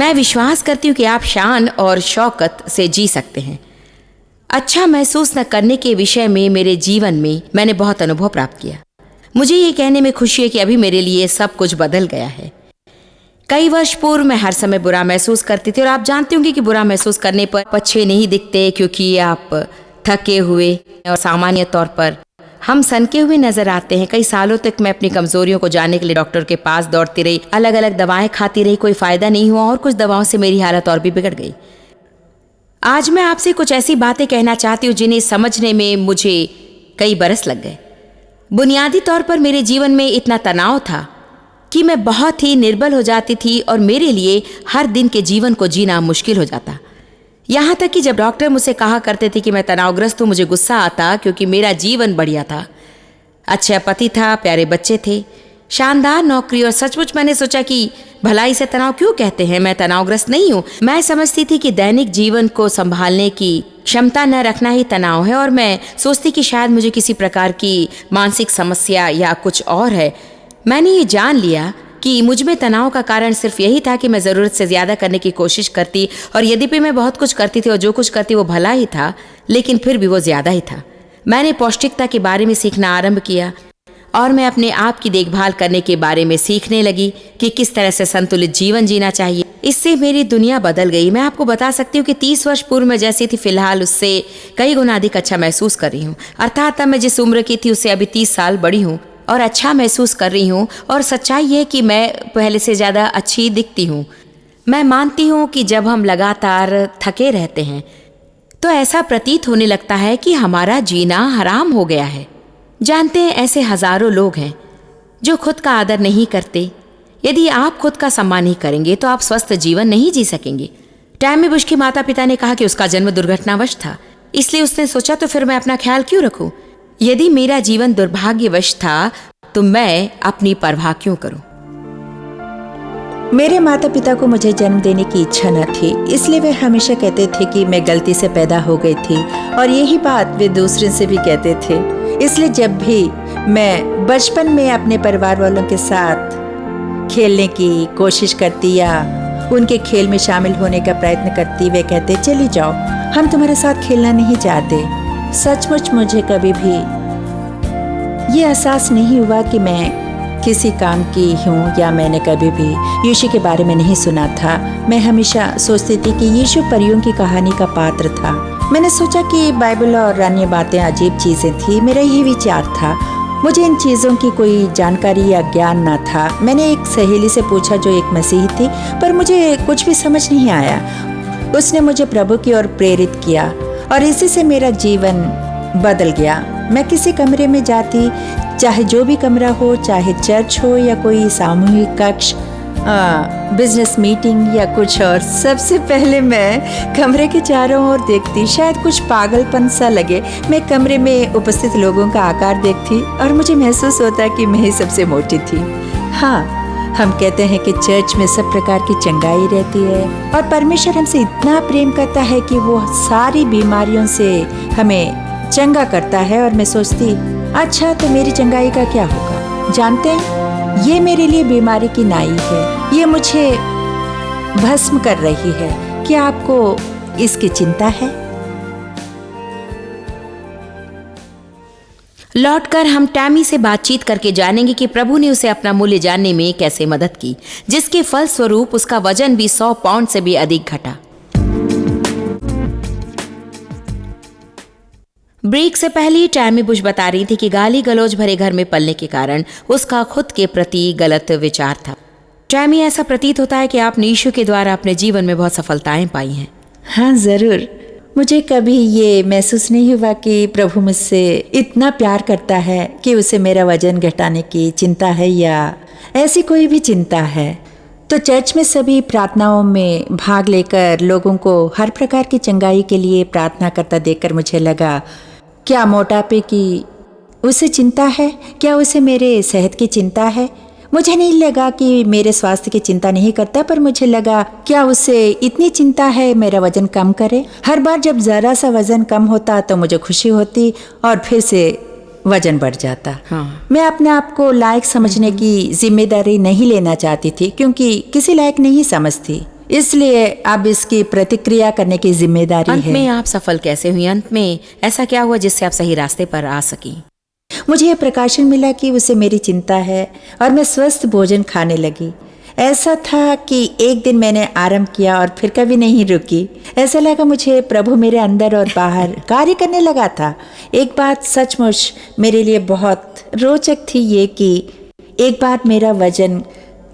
मैं विश्वास करती हूँ कि आप शान और शौकत से जी सकते हैं। अच्छा महसूस न करने के विषय में मेरे जीवन में मैंने बहुत अनुभव प्राप्त किया। मुझे ये कहने में खुशी है कि अभी मेरे लिए सब कुछ बदल गया है। कई वर्ष पूर्व मैं हर समय बुरा महसूस करती थी, और आप जानते होंगे कि बुरा महसूस करने पर पछे नहीं दिखते, क्योंकि आप थके हुए और सामान्य तौर पर हम सनके हुए नजर आते हैं। कई सालों तक मैं अपनी कमजोरियों को जानने के लिए डॉक्टर के पास दौड़ती रही, अलग अलग दवाएं खाती रही, कोई फायदा नहीं हुआ और कुछ दवाओं से मेरी हालत और भी बिगड़ गई। आज मैं आपसे कुछ ऐसी बातें कहना चाहती हूँ जिन्हें समझने में मुझे कई बरस लग गए। बुनियादी तौर पर मेरे जीवन में इतना तनाव था कि मैं बहुत ही निर्बल हो जाती थी और मेरे लिए हर दिन के जीवन को जीना मुश्किल हो जाता। यहाँ तक कि जब डॉक्टर मुझसे कहा करते थे कि मैं तनावग्रस्त हूँ, मुझे गुस्सा आता, क्योंकि मेरा जीवन बढ़िया था। अच्छा पति था, प्यारे बच्चे थे, शानदार नौकरी, और सचमुच मैंने सोचा कि भला इसे तनाव क्यों कहते हैं। मैं तनावग्रस्त नहीं हूँ। मैं समझती थी कि दैनिक जीवन को संभालने की क्षमता न रखना ही तनाव है, और मैं सोचती कि शायद मुझे किसी प्रकार की मानसिक समस्या या कुछ और है। मैंने ये जान लिया कि मुझ में तनाव का कारण सिर्फ यही था कि मैं ज़रूरत से ज़्यादा करने की कोशिश करती, और यद्यपि मैं बहुत कुछ करती थी और जो कुछ करती वो भला ही था, लेकिन फिर भी वो ज़्यादा ही था। मैंने पौष्टिकता के बारे में सीखना आरंभ किया, और मैं अपने आप की देखभाल करने के बारे में सीखने लगी कि किस तरह से संतुलित जीवन जीना चाहिए। इससे मेरी दुनिया बदल गई। मैं आपको बता सकती हूँ कि 30 वर्ष पूर्व मैं जैसी थी, फिलहाल उससे कई गुना अधिक अच्छा महसूस कर रही हूँ। अर्थात तब मैं जिस उम्र की थी उससे अभी 30 साल बड़ी हूँ और अच्छा महसूस कर रही हूँ। और सच्चाई ये है कि मैं पहले से ज़्यादा अच्छी दिखती हूँ। मैं मानती हूँ कि जब हम लगातार थके रहते हैं तो ऐसा प्रतीत होने लगता है कि हमारा जीना हराम हो गया है। जानते हैं, ऐसे हजारों लोग हैं जो खुद का आदर नहीं करते। यदि आप खुद का सम्मान नहीं करेंगे तो आप स्वस्थ जीवन नहीं जी सकेंगे। टैमी बुश के माता पिता ने कहा कि उसका जन्म दुर्घटनावश था, इसलिए उसने सोचा तो फिर मैं अपना ख्याल क्यों रखूं। यदि मेरा जीवन दुर्भाग्यवश था तो मैं अपनी परवाह क्यों करूं। मेरे माता पिता को मुझे जन्म देने की इच्छा न थी, इसलिए वे हमेशा कहते थे कि मैं गलती से पैदा हो गई थी, और यही बात वे दूसरे से भी कहते थे। इसलिए जब भी मैं बचपन में अपने परिवार वालों के साथ खेलने की कोशिश करती या उनके खेल में शामिल होने का प्रयत्न करती, वे कहते चली जाओ, हम तुम्हारे साथ खेलना नहीं चाहते। सचमुच मुझे कभी भी ये एहसास नहीं हुआ कि मैं किसी काम की हूँ, या मैंने कभी भी यीशु के बारे में नहीं सुना था। मैं हमेशा सोचती थी कि यीशु परियों की कहानी का पात्र था। मैंने सोचा कि बाइबल और अन्य बातें अजीब चीज़ें थी। मेरा यही विचार था। मुझे इन चीज़ों की कोई जानकारी या ज्ञान न था। मैंने एक सहेली से पूछा जो एक मसीही थी, पर मुझे कुछ भी समझ नहीं आया। उसने मुझे प्रभु की ओर प्रेरित किया और इसी से मेरा जीवन बदल गया। मैं किसी कमरे में जाती, चाहे जो भी कमरा हो, चाहे चर्च हो या कोई सामूहिक कक्ष, बिजनेस मीटिंग या कुछ और, सबसे पहले मैं कमरे के चारों ओर देखती। शायद कुछ पागलपन सा लगे, मैं कमरे में उपस्थित लोगों का आकार देखती और मुझे महसूस होता कि मैं ही सबसे मोटी थी। हाँ, हम कहते हैं कि चर्च में सब प्रकार की चंगाई रहती है और परमेश्वर हमसे इतना प्रेम करता है कि वो सारी बीमारियों से हमें चंगा करता है। और मैं सोचती, अच्छा तो मेरी चंगाई का क्या होगा। जानते हैं, ये मेरे लिए बीमारी की नाई है, ये मुझे भस्म कर रही है। क्या आपको इसकी चिंता है? लौटकर हम टैमी से बातचीत करके जानेंगे कि प्रभु ने उसे अपना मूल्य जानने में कैसे मदद की, जिसके फल स्वरूप उसका वजन भी 100 पाउंड से भी अधिक घटा। ब्रेक से पहले टैमी बुश बता रही थी कि गाली गलौज भरे घर में पलने के कारण उसका खुद के प्रति गलत विचार था। टैमी, ऐसा प्रतीत होता है कि आपने यीशु के द्वारा अपने जीवन में बहुत सफलताएं पाई हैं। हाँ जरूर। मुझे कभी ये महसूस नहीं हुआ कि प्रभु मुझसे इतना प्यार करता है कि उसे मेरा वजन घटाने की चिंता है या ऐसी कोई भी चिंता है। तो चर्च में सभी प्रार्थनाओं में भाग लेकर लोगों को हर प्रकार की चंगाई के लिए प्रार्थना करता देखकर मुझे लगा, क्या मोटापे की उसे चिंता है? क्या उसे मेरे सेहत की चिंता है? मुझे नहीं लगा कि मेरे स्वास्थ्य की चिंता नहीं करता, पर मुझे लगा क्या उसे इतनी चिंता है मेरा वजन कम करे। हर बार जब ज़रा सा वजन कम होता तो मुझे खुशी होती और फिर से वजन बढ़ जाता। हाँ। मैं अपने आप को लायक समझने की जिम्मेदारी नहीं लेना चाहती थी, क्योंकि किसी लायक नहीं समझती। इसलिए अब इसकी प्रतिक्रिया करने की जिम्मेदारी अंत है। में आप सफल कैसे हुई? अंत में ऐसा क्या हुआ जिससे आप सही रास्ते पर आ सकी? मुझे यह प्रकाशन मिला कि उसे मेरी चिंता है और मैं स्वस्थ भोजन खाने लगी। ऐसा था कि एक दिन मैंने आरंभ किया और फिर कभी नहीं रुकी। ऐसा लगा मुझे प्रभु मेरे अंदर और बाहर कार्य करने लगा था। एक बात सचमुच मेरे लिए बहुत रोचक थी, ये कि एक बार मेरा वजन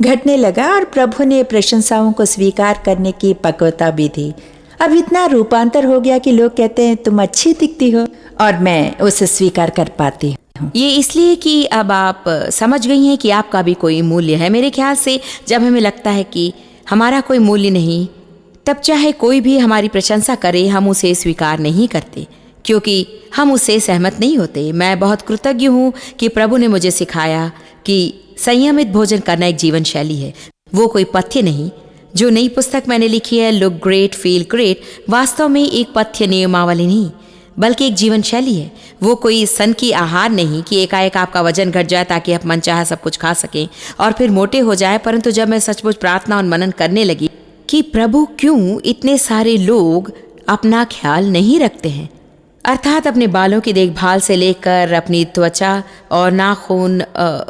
घटने लगा और प्रभु ने प्रशंसाओं को स्वीकार करने की पक्वता भी दी। अब इतना रूपांतर हो गया कि लोग कहते हैं तुम अच्छी दिखती हो, और मैं उसे स्वीकार कर पाती हूँ। ये इसलिए कि अब आप समझ गई हैं कि आपका भी कोई मूल्य है। मेरे ख्याल से जब हमें लगता है कि हमारा कोई मूल्य नहीं, तब चाहे कोई भी हमारी प्रशंसा करे, हम उसे स्वीकार नहीं करते क्योंकि हम उससे सहमत नहीं होते। मैं बहुत कृतज्ञ हूँ कि प्रभु ने मुझे सिखाया कि संयमित भोजन करना एक जीवन शैली है, वो कोई पथ्य नहीं। जो नई पुस्तक मैंने लिखी है, लुक ग्रेट फील ग्रेट, वास्तव में एक पथ्य नियमावली नहीं बल्कि एक जीवन शैली है। वो कोई सन की आहार नहीं कि एकाएक आपका वजन घट जाए ताकि आप मनचाहा सब कुछ खा सकें और फिर मोटे हो जाए। परंतु जब मैं सचमुच प्रार्थना और मनन करने लगी कि प्रभु क्यों इतने सारे लोग अपना ख्याल नहीं रखते हैं, अर्थात अपने बालों की देखभाल से लेकर अपनी त्वचा और नाखून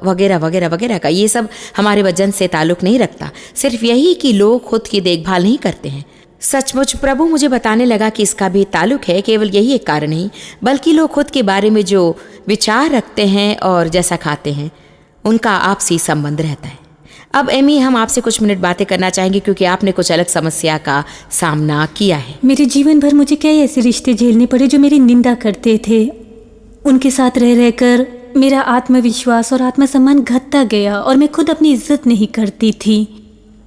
वगैरह वगैरह वगैरह का, ये सब हमारे वजन से ताल्लुक़ नहीं रखता। सिर्फ यही कि लोग खुद की देखभाल नहीं करते हैं। सचमुच प्रभु मुझे बताने लगा कि इसका भी ताल्लुक़ है। केवल यही एक कारण नहीं बल्कि लोग खुद के बारे में जो विचार रखते हैं और जैसा खाते हैं उनका आपसी संबंध रहता है। अब एमी, हम आपसे कुछ मिनट बातें करना चाहेंगे क्योंकि आपने कुछ अलग समस्या का सामना किया है। मेरे जीवन भर मुझे कई ऐसे रिश्ते झेलने पड़े जो मेरी निंदा करते थे। उनके साथ रह रहकर मेरा आत्मविश्वास और आत्मसम्मान घटता गया और मैं खुद अपनी इज्जत नहीं करती थी।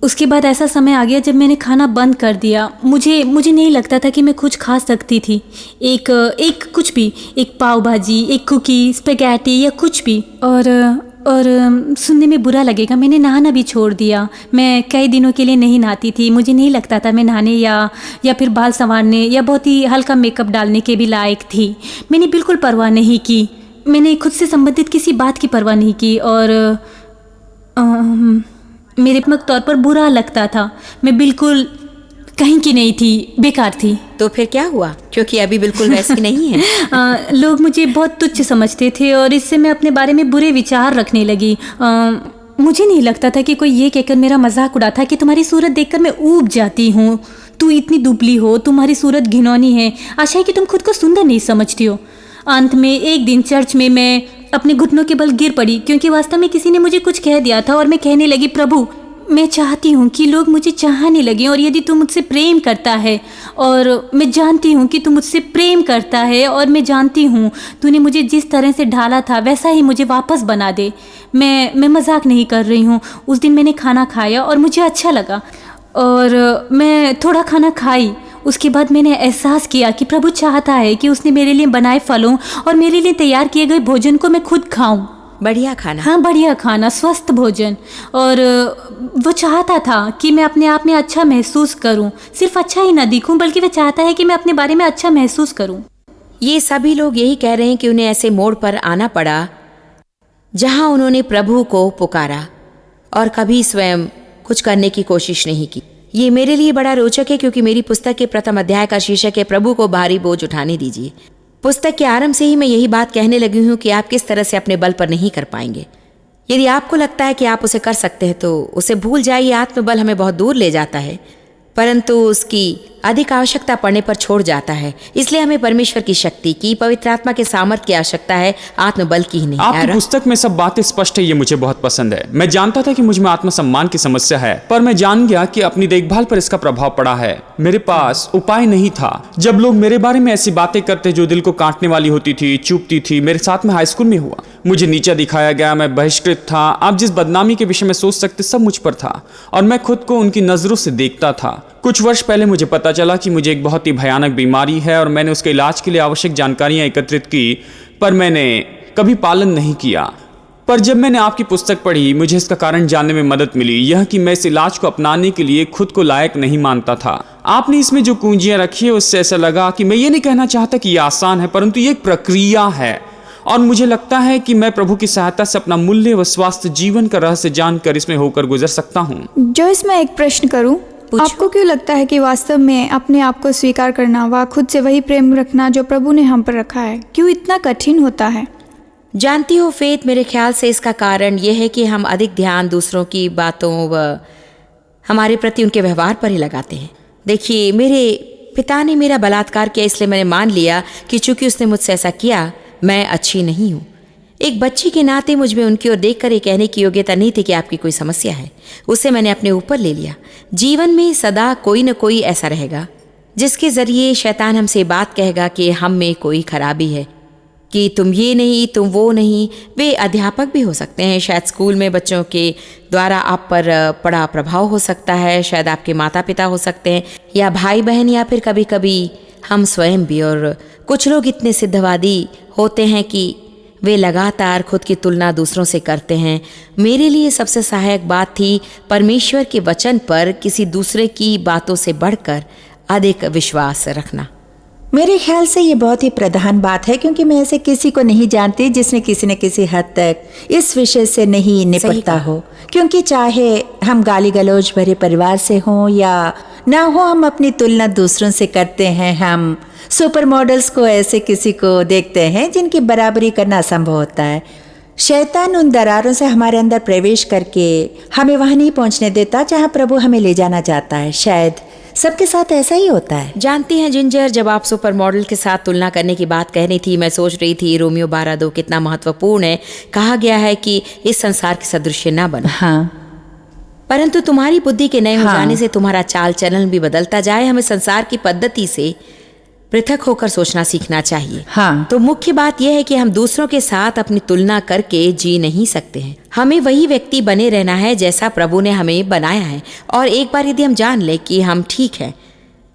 उसके बाद ऐसा समय आ गया जब मैंने खाना बंद कर दिया। मुझे नहीं लगता था कि मैं कुछ खा सकती थी। एक कुछ भी, एक पाव भाजी, एक कुकी, स्पेगेटी या कुछ भी। और सुनने में बुरा लगेगा, मैंने नहाना भी छोड़ दिया। मैं कई दिनों के लिए नहीं नहाती थी। मुझे नहीं लगता था मैं नहाने या फिर बाल संवारने या बहुत ही हल्का मेकअप डालने के भी लायक थी। मैंने बिल्कुल परवाह नहीं की। मैंने खुद से संबंधित किसी बात की परवाह नहीं की और मेरे तौर पर बुरा लगता था। मैं बिल्कुल कहीं की नहीं थी, बेकार थी। तो फिर क्या हुआ? क्योंकि अभी बिल्कुल वैसी नहीं है। लोग मुझे बहुत तुच्छ समझते थे और इससे मैं अपने बारे में बुरे विचार रखने लगी। मुझे नहीं लगता था कि कोई ये कहकर मेरा मजाक उड़ाता कि तुम्हारी सूरत देखकर मैं ऊब जाती हूँ, तू इतनी दुबली हो, तुम्हारी सूरत घिनौनी है, आशा है कि तुम खुद को सुंदर नहीं समझती हो। अंत में एक दिन चर्च में मैं अपने घुटनों के बल गिर पड़ी क्योंकि वास्तव में किसी ने मुझे कुछ कह दिया था और मैं कहने लगी, प्रभु मैं चाहती हूँ कि लोग मुझे चाहने लगें और यदि तू मुझसे प्रेम करता है और मैं जानती हूँ कि तू मुझसे प्रेम करता है और मैं जानती हूँ तूने मुझे जिस तरह से ढाला था वैसा ही मुझे वापस बना दे। मैं मजाक नहीं कर रही हूँ। उस दिन मैंने खाना खाया और मुझे अच्छा लगा और मैं थोड़ा खाना खाई। उसके बाद मैंने एहसास किया कि प्रभु चाहता है कि उसने मेरे लिए बनाए फलों और मेरे लिए तैयार किए गए भोजन को मैं खुद खाऊं। बढ़िया खाना। हाँ, बढ़िया खाना, स्वस्थ भोजन। और वो चाहता था कि मैं अपने आप में अच्छा महसूस करूं। सिर्फ अच्छा ही ना दिखूं बल्कि वो चाहता है कि मैं अपने बारे में अच्छा महसूस करूं। ये सभी लोग यही कह रहे हैं कि उन्हें ऐसे मोड़ पर आना पड़ा जहां उन्होंने प्रभु को पुकारा और कभी स्वयं कुछ करने की कोशिश नहीं की। ये मेरे लिए बड़ा रोचक है क्योंकि मेरी पुस्तक के प्रथम अध्याय का शीर्षक है प्रभु को भारी बोझ उठाने दीजिए। पुस्तक के आरंभ से ही मैं यही बात कहने लगी हूँ कि आप किस तरह से अपने बल पर नहीं कर पाएंगे। यदि आपको लगता है कि आप उसे कर सकते हैं तो उसे भूल जाइए। आत्मबल हमें बहुत दूर ले जाता है परंतु उसकी अधिक आवश्यकता पड़ने पर छोड़ जाता है। इसलिए हमें परमेश्वर की शक्ति की, पवित्र आत्मा के सामर्थ्य की आवश्यकता है, आत्मबल की ही नहीं। आपकी पुस्तक में सब बातें स्पष्ट है, ये मुझे बहुत पसंद है। मैं जानता था कि मुझ में आत्मसम्मान की समस्या है पर मैं जान गया कि अपनी देखभाल पर इसका प्रभाव पड़ा है। मेरे पास उपाय नहीं था। जब लोग मेरे बारे में ऐसी बातें करते जो दिल को काटने वाली होती थी, चुभती थी। मेरे साथ में हाई स्कूल में हुआ। मुझे नीचा दिखाया गया, मैं बहिष्कृत था। आप जिस बदनामी के विषय में सोच सकते सब मुझ पर था और मैं खुद को उनकी नजरों से देखता था। कुछ वर्ष पहले मुझे पता चला कि मुझे एक बहुत ही भयानक बीमारी है और मैंने उसके इलाज के लिए आवश्यक जानकारियां एकत्रित की पर मैंने कभी पालन नहीं किया। पर जब मैंने आपकी पुस्तक पढ़ी मुझे इसका कारण जानने में मदद मिली, यह कि मैं इस इलाज को अपनाने के लिए खुद को लायक नहीं मानता था। आपने इसमें जो कुंजियां रखी है उससे ऐसा लगा कि मैं ये नहीं कहना चाहता कि यह आसान है परंतु ये एक प्रक्रिया है और मुझे लगता है कि मैं प्रभु की सहायता से अपना मूल्य व स्वास्थ्य जीवन का रहस्य जानकर इसमें होकर गुजर सकता हूँ। जो इसमें एक प्रश्न करूँ, पूछो। आपको क्यों लगता है कि वास्तव में अपने आप को स्वीकार करना व खुद से वही प्रेम रखना जो प्रभु ने हम पर रखा है, क्यों इतना कठिन होता है? जानती हो फेथ, मेरे ख्याल से इसका कारण यह है कि हम अधिक ध्यान दूसरों की बातों व हमारे प्रति उनके व्यवहार पर ही लगाते हैं। देखिए, मेरे पिता ने मेरा बलात्कार किया, इसलिए मैंने मान लिया कि चूंकि उसने मुझसे ऐसा किया, मैं अच्छी नहीं हूँ। एक बच्ची के नाते मुझ में उनकी ओर देखकर ये कहने की योग्यता नहीं थी कि आपकी कोई समस्या है। उसे मैंने अपने ऊपर ले लिया। जीवन में सदा कोई न कोई ऐसा रहेगा जिसके जरिए शैतान हमसे बात कहेगा कि हम में कोई खराबी है, कि तुम ये नहीं, तुम वो नहीं। वे अध्यापक भी हो सकते हैं, शायद स्कूल में बच्चों के द्वारा आप पर पड़ा प्रभाव हो सकता है, शायद आपके माता पिता हो सकते हैं, या भाई बहन, या फिर कभी कभी हम स्वयं भी। और कुछ लोग इतने सिद्धवादी होते हैं कि वे लगातार खुद की तुलना दूसरों से करते हैं। मेरे लिए सबसे सहायक बात थी परमेश्वर के वचन पर किसी दूसरे की बातों से बढ़कर अधिक विश्वास रखना। मेरे ख्याल से ये बहुत ही प्रधान बात है, क्योंकि मैं ऐसे किसी को नहीं जानती जिसने किसी न किसी हद तक इस विषय से नहीं निपटता हो। क्योंकि चाहे हम गाली गलौज भरे परिवार से हों या ना हो, हम अपनी तुलना दूसरों से करते हैं। हम सुपर मॉडल्स को ऐसे किसी को देखते हैं जिनकी बराबरी करना असंभव होता है। शैतान उन दरारों से हमारे अंदर प्रवेश करके हमें वहाँ नहीं पहुँचने देता जहाँ प्रभु हमें ले जाना चाहता है। शायद सबके साथ ऐसा ही होता है। जानती हैं जिंजर, जब आप सुपर मॉडल के साथ तुलना करने की बात कह रही थी, मैं सोच रही थी रोमियो 12:2 कितना महत्वपूर्ण है। कहा गया है कि इस संसार के सदृश न बनो। हाँ, परंतु तुम्हारी बुद्धि के नए हो हाँ। जाने से तुम्हारा चाल चलन भी बदलता जाए। हमें संसार की पद्धति से पृथक होकर सोचना सीखना चाहिए। हाँ। तो मुख्य बात यह है कि हम दूसरों के साथ अपनी तुलना करके जी नहीं सकते हैं। हमें वही व्यक्ति बने रहना है जैसा प्रभु ने हमें बनाया है। और एक बार यदि हम जान लें कि हम ठीक हैं,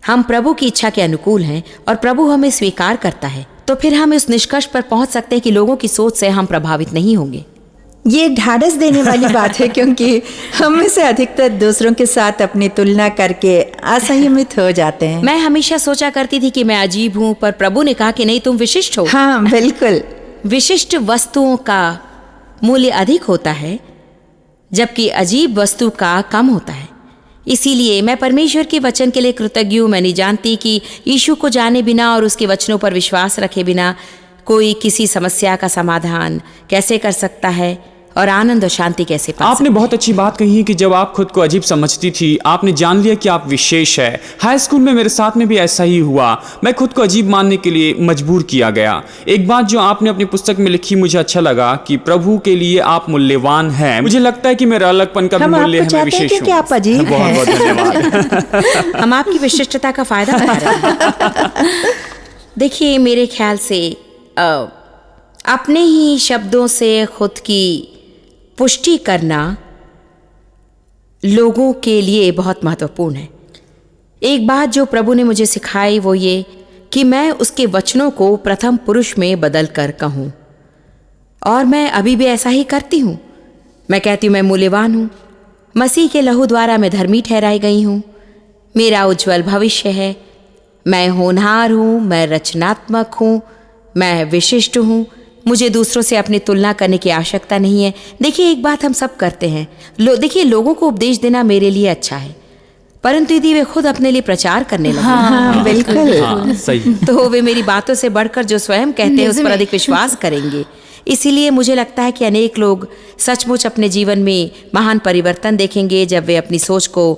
हम प्रभु की इच्छा के अनुकूल हैं और प्रभु हमें स्वीकार करता है, तो फिर हम इस निष्कर्ष पर पहुंच सकते हैं कि लोगों की सोच से हम प्रभावित नहीं होंगे। ये ढाढ़स देने वाली बात है, क्योंकि हम में से अधिकतर दूसरों के साथ अपनी तुलना करके असंयमित हो जाते हैं। मैं हमेशा सोचा करती थी कि मैं अजीब हूँ, पर प्रभु ने कहा कि नहीं, तुम विशिष्ट हो। हाँ, बिल्कुल। विशिष्ट वस्तुओं का मूल्य अधिक होता है, जबकि अजीब वस्तु का कम होता है। इसीलिए मैं परमेश्वर के वचन के लिए कृतज्ञ हूँ। मैं नहीं जानती कि यीशु को जाने बिना और उसके वचनों पर विश्वास रखे बिना कोई किसी समस्या का समाधान कैसे कर सकता है और आनंद और शांति कैसे पा आपने बहुत अच्छी बात कही है कि जब आप खुद को अजीब समझती थी, आपने जान लिया कि आप विशेष है। हाई स्कूल में मेरे साथ में भी ऐसा ही हुआ। मैं खुद को अजीब मानने के लिए मजबूर किया गया। एक बात जो आपने अपनी पुस्तक में लिखी मुझे अच्छा लगा कि प्रभु के लिए आप मूल्यवान हैं। मुझे लगता है कि मेरा अलगपन का भी मूल्य है, मैं विशेष हूँ। कि आप अजीब हैं। बहुत बहुत धन्यवाद। हम आपकी विशिष्टता का फायदा उठा रहे हैं। देखिए, मेरे ख्याल से अपने ही शब्दों से खुद की पुष्टि करना लोगों के लिए बहुत महत्वपूर्ण है। एक बात जो प्रभु ने मुझे सिखाई वो ये कि मैं उसके वचनों को प्रथम पुरुष में बदल कर कहूँ, और मैं अभी भी ऐसा ही करती हूँ। मैं कहती हूँ मैं मूल्यवान हूँ, मसीह के लहू द्वारा मैं धर्मी ठहराई गई हूँ, मेरा उज्जवल भविष्य है, मैं होनहार हूँ, मैं रचनात्मक हूँ, मैं विशिष्ट हूँ, मुझे दूसरों से अपनी तुलना करने की आवश्यकता नहीं है। देखिए, एक बात हम सब करते हैं। देखिए, लोगों को उपदेश देना मेरे लिए अच्छा है, परंतु यदि वे खुद अपने लिए प्रचार करने लगे, हाँ, बिल्कुल। हाँ, सही। तो वे मेरी बातों से बढ़कर जो स्वयं कहते हैं उस पर अधिक विश्वास करेंगे। इसीलिए मुझे लगता है कि अनेक लोग सचमुच अपने जीवन में महान परिवर्तन देखेंगे जब वे अपनी सोच को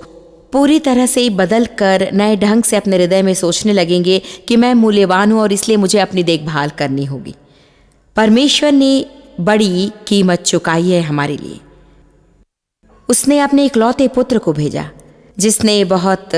पूरी तरह से बदल कर नए ढंग से अपने हृदय में सोचने लगेंगे कि मैं मूल्यवान हूँ और इसलिए मुझे अपनी देखभाल करनी होगी। परमेश्वर ने बड़ी कीमत चुकाई है हमारे लिए। उसने अपने इकलौते पुत्र को भेजा जिसने बहुत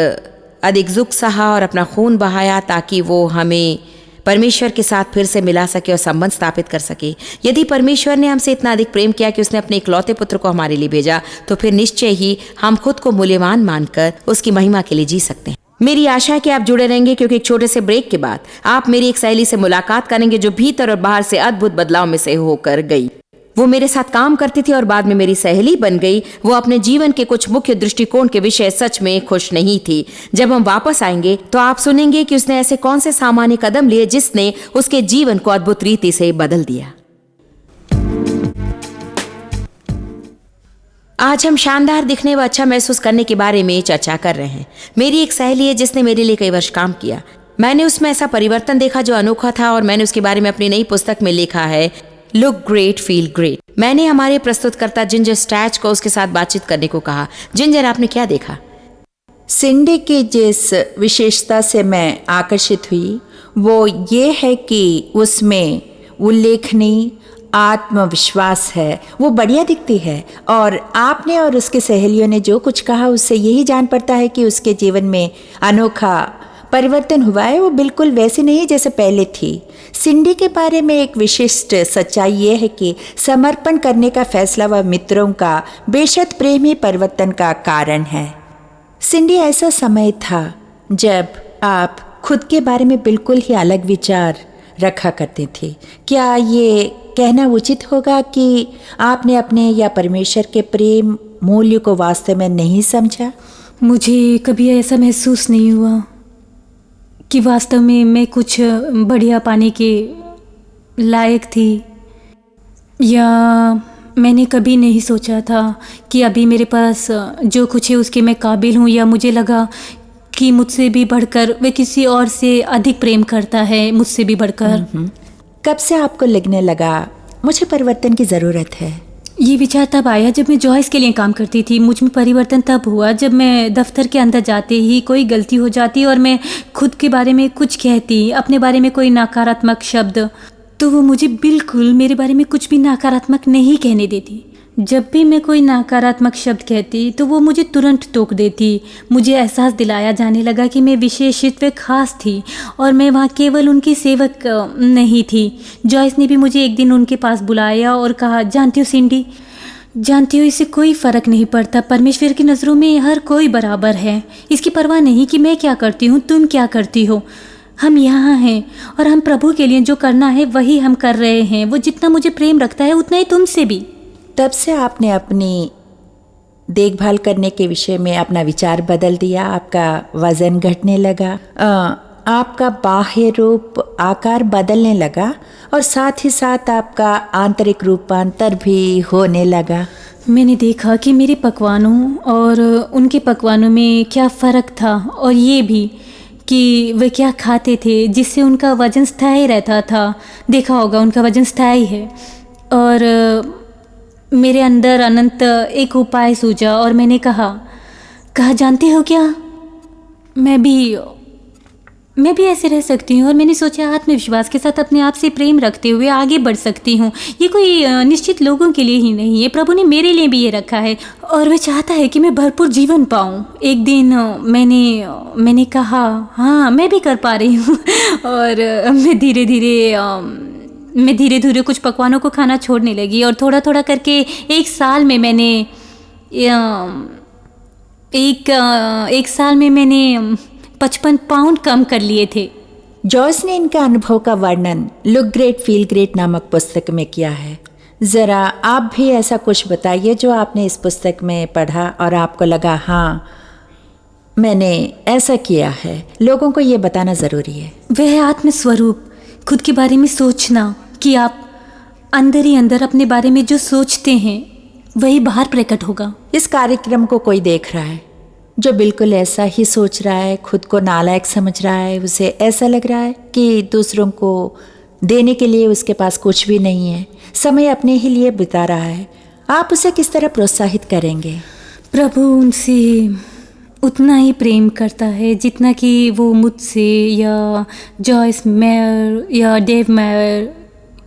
अधिक दुख सहा और अपना खून बहाया ताकि वो हमें परमेश्वर के साथ फिर से मिला सके और संबंध स्थापित कर सके। यदि परमेश्वर ने हमसे इतना अधिक प्रेम किया कि उसने अपने इकलौते पुत्र को हमारे लिए भेजा, तो फिर निश्चय ही हम खुद को मूल्यवान मानकर उसकी महिमा के लिए जी सकते हैं। मेरी आशा है कि आप जुड़े रहेंगे, क्योंकि एक छोटे से ब्रेक के बाद आप मेरी एक सहेली से मुलाकात करेंगे जो भीतर और बाहर से अद्भुत बदलाव में से होकर गई। वो मेरे साथ काम करती थी और बाद में मेरी सहेली बन गई। वो अपने जीवन के कुछ मुख्य दृष्टिकोण के विषय सच में खुश नहीं थी। जब हम वापस आएंगे तो आप सुनेंगे कि उसने ऐसे कौन से सामान्य कदम लिए जिसने उसके जीवन को अद्भुत रीति से बदल दिया। आज हम शानदार दिखने व अच्छा महसूस करने के बारे में चर्चा कर रहे हैं। मेरी एक सहेली है जिसने मेरे लिए कई वर्ष काम किया। मैंने उसमें ऐसा परिवर्तन देखा जो अनोखा था और मैंने उसके बारे में अपनी नई पुस्तक में लिखा है, लुक ग्रेट फील ग्रेट। मैंने हमारे प्रस्तुतकर्ता जिंजर स्टैच को उसके साथ बातचीत करने को कहा। जिंजर, आपने क्या देखा? सिंडी की जिस विशेषता से मैं आकर्षित हुई वो ये है कि उसमें उल्लेखनीय आत्मविश्वास है। वो बढ़िया दिखती है और आपने और उसके सहेलियों ने जो कुछ कहा उससे यही जान पड़ता है कि उसके जीवन में अनोखा परिवर्तन हुआ है। वो बिल्कुल वैसी नहीं जैसे पहले थी। सिंडी के बारे में एक विशिष्ट सच्चाई ये है कि समर्पण करने का फैसला व मित्रों का बेशर्त प्रेम ही परिवर्तन का कारण है। सिंडी, ऐसा समय था जब आप खुद के बारे में बिल्कुल ही अलग विचार रखा करते थे। क्या ये कहना उचित होगा कि आपने अपने या परमेश्वर के प्रेम मूल्य को वास्तव में नहीं समझा? मुझे कभी ऐसा महसूस नहीं हुआ कि वास्तव में मैं कुछ बढ़िया पाने के लायक थी, या मैंने कभी नहीं सोचा था कि अभी मेरे पास जो कुछ है उसके मैं काबिल हूँ, या मुझे लगा कि मुझसे भी बढ़कर वह किसी और से अधिक प्रेम करता है, मुझसे भी बढ़कर। कब से आपको लगने लगा मुझे परिवर्तन की ज़रूरत है? ये विचार तब आया जब मैं जॉयस के लिए काम करती थी। मुझ में परिवर्तन तब हुआ जब मैं दफ्तर के अंदर जाते ही कोई गलती हो जाती और मैं खुद के बारे में कुछ कहती, अपने बारे में कोई नकारात्मक शब्द, तो वो मुझे बिल्कुल मेरे बारे में कुछ भी नकारात्मक नहीं कहने देती। जब भी मैं कोई नकारात्मक शब्द कहती तो वो मुझे तुरंत टोक देती। मुझे एहसास दिलाया जाने लगा कि मैं विशेषित व खास थी और मैं वहाँ केवल उनकी सेवक नहीं थी। जॉयस ने भी मुझे एक दिन उनके पास बुलाया और कहा, जानती हो सिंडी, जानती हो इससे कोई फ़र्क नहीं पड़ता। परमेश्वर की नज़रों में हर कोई बराबर है। इसकी परवाह नहीं कि मैं क्या करती हूँ, तुम क्या करती हो। हम यहाँ हैं और हम प्रभु के लिए जो करना है वही हम कर रहे हैं। वो जितना मुझे प्रेम रखता है उतना ही तुमसे भी। तब से आपने अपनी देखभाल करने के विषय में अपना विचार बदल दिया। आपका वजन घटने लगा, आपका बाह्य रूप आकार बदलने लगा और साथ ही साथ आपका आंतरिक रूपांतर भी होने लगा। मैंने देखा कि मेरे पकवानों और उनके पकवानों में क्या फ़र्क था, और ये भी कि वे क्या खाते थे जिससे उनका वजन स्थायी रहता था। देखा होगा उनका वजन स्थायी है। और मेरे अंदर अनंत एक उपाय सूझा और मैंने कहा जानते हो क्या, मैं भी ऐसे रह सकती हूँ। और मैंने सोचा आत्मविश्वास के साथ अपने आप से प्रेम रखते हुए आगे बढ़ सकती हूँ। ये कोई निश्चित लोगों के लिए ही नहीं है, प्रभु ने मेरे लिए भी ये रखा है और वह चाहता है कि मैं भरपूर जीवन पाऊँ। एक दिन मैंने कहा हाँ मैं भी कर पा रही हूँ और मैं धीरे धीरे कुछ पकवानों को खाना छोड़ने लगी और थोड़ा थोड़ा करके एक साल में मैंने 55 पाउंड कम कर लिए थे। जॉयस ने इनका अनुभव का वर्णन लुक ग्रेट फील ग्रेट नामक पुस्तक में किया है। ज़रा आप भी ऐसा कुछ बताइए जो आपने इस पुस्तक में पढ़ा और आपको लगा हाँ मैंने ऐसा किया है। लोगों को ये बताना ज़रूरी है। वह आत्मस्वरूप, खुद के बारे में सोचना कि आप अंदर ही अंदर अपने बारे में जो सोचते हैं वही बाहर प्रकट होगा। इस कार्यक्रम को कोई देख रहा है जो बिल्कुल ऐसा ही सोच रहा है, खुद को नालायक समझ रहा है, उसे ऐसा लग रहा है कि दूसरों को देने के लिए उसके पास कुछ भी नहीं है, समय अपने ही लिए बिता रहा है। आप उसे किस तरह प्रोत्साहित करेंगे? प्रभु उनसे उतना ही प्रेम करता है जितना कि वो मुझसे या जॉयस मेयर या डेव मेयर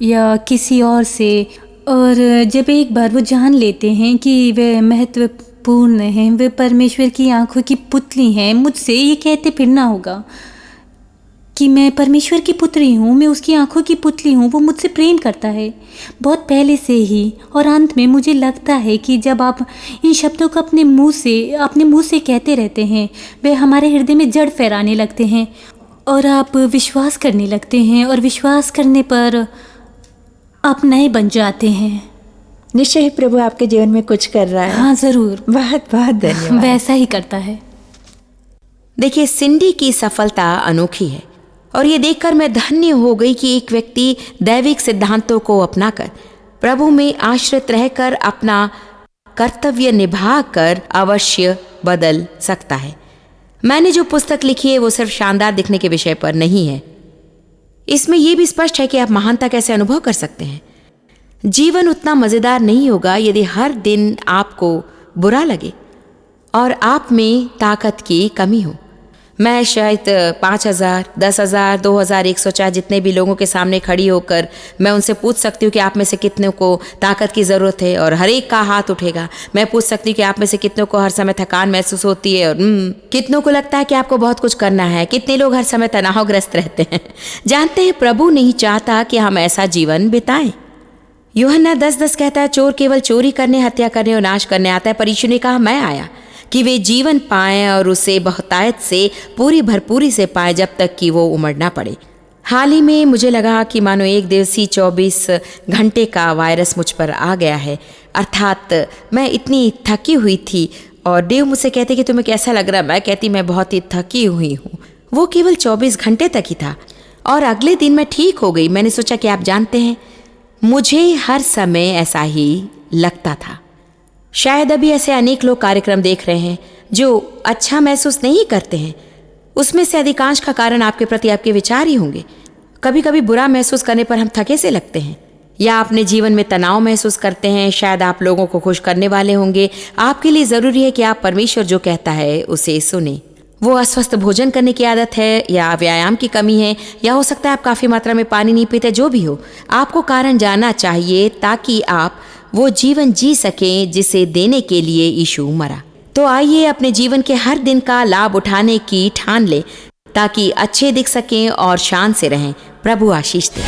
या किसी और से। और जब एक बार वो जान लेते हैं कि वे महत्वपूर्ण हैं, वे परमेश्वर की आंखों की पुतली हैं, मुझसे ये कहते फिरना होगा कि मैं परमेश्वर की पुत्री हूँ, मैं उसकी आंखों की पुतली हूँ। वो मुझसे प्रेम करता है बहुत पहले से ही। और अंत में मुझे लगता है कि जब आप इन शब्दों को अपने मुंह से कहते रहते हैं, वे हमारे हृदय में जड़ फहराने लगते हैं और आप विश्वास करने लगते हैं और विश्वास करने पर आप नए बन जाते हैं। निश्चय ही प्रभु आपके जीवन में कुछ कर रहा है। हाँ ज़रूर, बहुत बहुत धन्यवाद। वैसा ही करता है। देखिए, सिंडी की सफलता अनोखी है और ये देखकर मैं धन्य हो गई कि एक व्यक्ति दैविक सिद्धांतों को अपनाकर प्रभु में आश्रित रहकर अपना कर्तव्य निभाकर अवश्य बदल सकता है। मैंने जो पुस्तक लिखी है वो सिर्फ शानदार दिखने के विषय पर नहीं है। इसमें यह भी स्पष्ट है कि आप महानता कैसे अनुभव कर सकते हैं। जीवन उतना मज़ेदार नहीं होगा यदि हर दिन आपको बुरा लगे और आप में ताकत की कमी हो। मैं शायद 5,000, 10,000, 2,104 जितने भी लोगों के सामने खड़ी होकर मैं उनसे पूछ सकती हूँ कि आप में से कितनों को ताकत की ज़रूरत है, और हर एक का हाथ उठेगा। मैं पूछ सकती हूँ कि आप में से कितनों को हर समय थकान महसूस होती है, और कितनों को लगता है कि आपको बहुत कुछ करना है। कितने लोग हर समय तनावग्रस्त रहते हैं। जानते हैं, प्रभु नहीं चाहता कि हम ऐसा जीवन बिताएं। यूहन्ना 10:10 कहता है, चोर केवल चोरी करने, हत्या करने और नाश करने आता है, पर यीशु ने कहा मैं आया कि वे जीवन पाएं और उसे बहुतायत से पूरी भरपूरी से पाएं, जब तक कि वो उमड़ ना पड़े। हाल ही में मुझे लगा कि मानो एक दिवसीय 24 घंटे का वायरस मुझ पर आ गया है। अर्थात मैं इतनी थकी हुई थी, और देव मुझसे कहते कि तुम्हें कैसा लग रहा है। मैं कहती मैं बहुत ही थकी हुई हूँ। वो केवल 24 घंटे तक ही था और अगले दिन मैं ठीक हो गई। मैंने सोचा कि आप जानते हैं, मुझे हर समय ऐसा ही लगता था। शायद अभी ऐसे अनेक लोग कार्यक्रम देख रहे हैं जो अच्छा महसूस नहीं करते हैं। उसमें से अधिकांश का कारण आपके प्रति आपके विचार ही होंगे। कभी कभी बुरा महसूस करने पर हम थके से लगते हैं, या अपने जीवन में तनाव महसूस करते हैं। शायद आप लोगों को खुश करने वाले होंगे। आपके लिए ज़रूरी है कि आप परमेश्वर जो कहता है उसे सुने। वो अस्वस्थ भोजन करने की आदत है, या व्यायाम की कमी है, या हो सकता है आप काफ़ी मात्रा में पानी नहीं पीते। जो भी हो, आपको कारण जानना चाहिए ताकि आप वो जीवन जी सकें जिसे देने के लिए यीशु मरा। तो आइए अपने जीवन के हर दिन का लाभ उठाने की ठान लें ताकि अच्छे दिख सकें और शान से रहें। प्रभु आशीष दे।